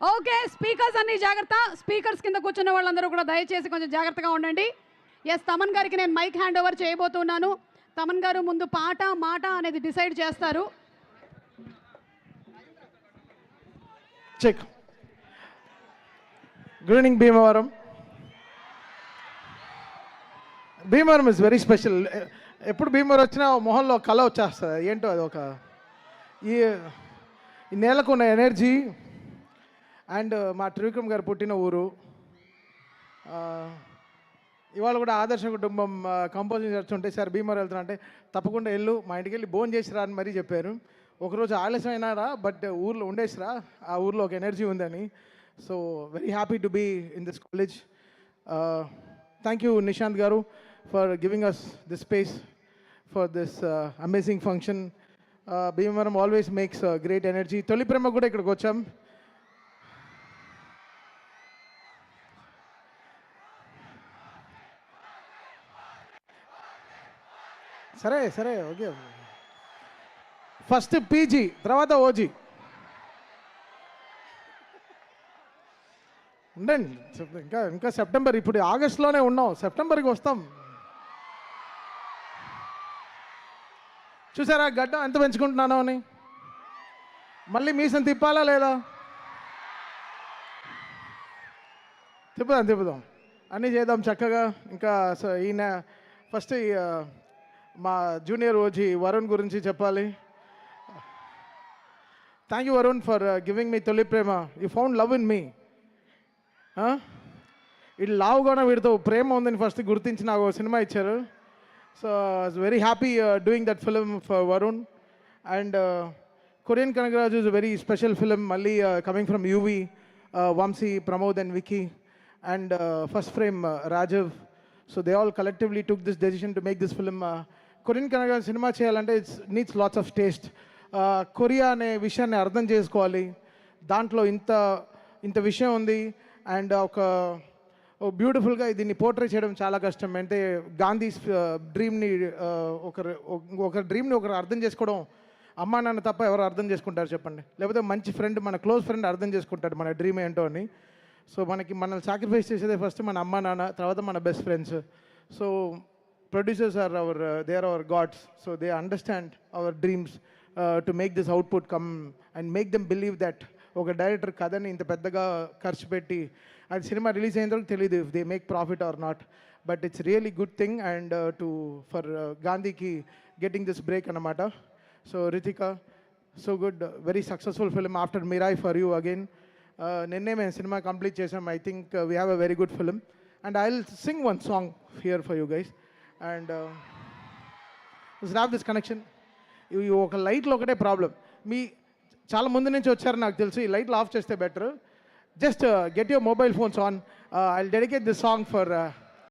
Okay, speakers అన్ని జాగ్రత్త. Speakers కింద కూర్చున్న వాళ్ళందరూ కూడా దయచేసి కొంచెం జాగ్రత్తగా ఉండండి. ఎస్, తమన్ గారికి నేను మైక్ హ్యాండ్ ఓవర్ చేయబోతున్నాను. తమన్ గారు ముందు పాట మాట అనేది డిసైడ్ చేస్తారు. Check. Good evening Bhimavaram. Bhimavaram is very special. ఎప్పుడు భీమవరం వచ్చినా మొహంలో కళ వచ్చేస్తుంది. ఏంటో అది ఒక ఈ నేలకు ఉన్న ఎనర్జీ అండ్ మా త్రివిక్రమ్ గారు పుట్టిన ఊరు. ఇవాళ కూడా ఆదర్శ కుటుంబం కంపోజింగ్ చేస్తుంటే సార్ భీమవరం వెళ్తున్నా అంటే తప్పకుండా వెళ్ళు, మా ఇంటికి వెళ్ళి భోజనం చేసి రా అని మరీ చెప్పారు. ఒకరోజు ఆలస్యం అయినారా, బట్ ఊర్లో ఉండేసిరా, ఆ ఊర్లో ఒక ఎనర్జీ ఉందని. So very happy to be in this college. Thank you Nishant గారు for giving us this space for this amazing function. Bhimavaram always makes great energy. Tholi Prema కూడా ఇక్కడికి వచ్చాం. సరే సరే ఓకే. ఫస్ట్ పీజీ, తర్వాత ఓజీ. ఉండండి, ఇంకా ఇంకా సెప్టెంబర్, ఇప్పుడు ఆగస్టులోనే ఉన్నాం, సెప్టెంబర్కి వస్తాం. చూసారా గడ్డం ఎంత పెంచుకుంటున్నానో అని. మళ్ళీ మీసం తిప్పాలా లేదా? తిప్పుదాం అన్నీ చేద్దాం చక్కగా. ఇంకా ఈయన ఫస్ట్ మా జూనియర్ ఓజీ వరుణ్ గురించి చెప్పాలి. Thank you Varun for giving me Tholi Prema. You found love in me. ఇటు లావుగానే వీడితో ప్రేమ ఉందని ఫస్ట్ గుర్తించి నాకు సినిమా ఇచ్చారు. So I was very happy doing that film for Varun. And Korean Kanagaraju is very special film, మళ్ళీ coming from UV, Vamsi, Pramod and Vicky and first frame రాజవ్. So they all collectively took this decision to make this film. Korean Kanagaraju సినిమా చేయాలంటే it's needs lots of taste. Korea అనే విషయాన్ని అర్థం చేసుకోవాలి, దాంట్లో ఇంత విషయం ఉంది. అండ్ ఒక బ్యూటిఫుల్గా దీన్ని పోర్ట్రే చేయడం చాలా కష్టం. అంటే గాంధీ డ్రీమ్ని ఒక డ్రీమ్ని ఒకరు అర్థం చేసుకోవడం అమ్మా నాన్న తప్ప ఎవరు అర్థం చేసుకుంటారు చెప్పండి? లేకపోతే మంచి ఫ్రెండ్, మన క్లోజ్ ఫ్రెండ్ అర్థం చేసుకుంటాడు మన డ్రీమ్ ఏంటో అని. సో మనల్ని సాక్రిఫైస్ చేసేదే ఫస్ట్ మన అమ్మా నాన్న, తర్వాత మన best friends. So producers are they are our gods, so they understand our dreams to make this output come and make them believe that oka director kadani inta peddaga kharchu petti adi cinema release ayindaru teliyadu if they make profit or not, but it's really good thing. And for Gandhi ki getting this break anamata. So Ritika, so good, very successful film after Mirai for you again. Nenne men cinema complete chesam. I think we have a very good film, and I'll sing one song here for you guys. And let's have this connection. You ఒక లైట్లో ఒకటే problem. మీ చాలా ముందు నుంచి వచ్చారు నాకు తెలుసు. ఈ లైట్లు ఆఫ్ చేస్తే better. Just get your mobile phones on. I will dedicate this song for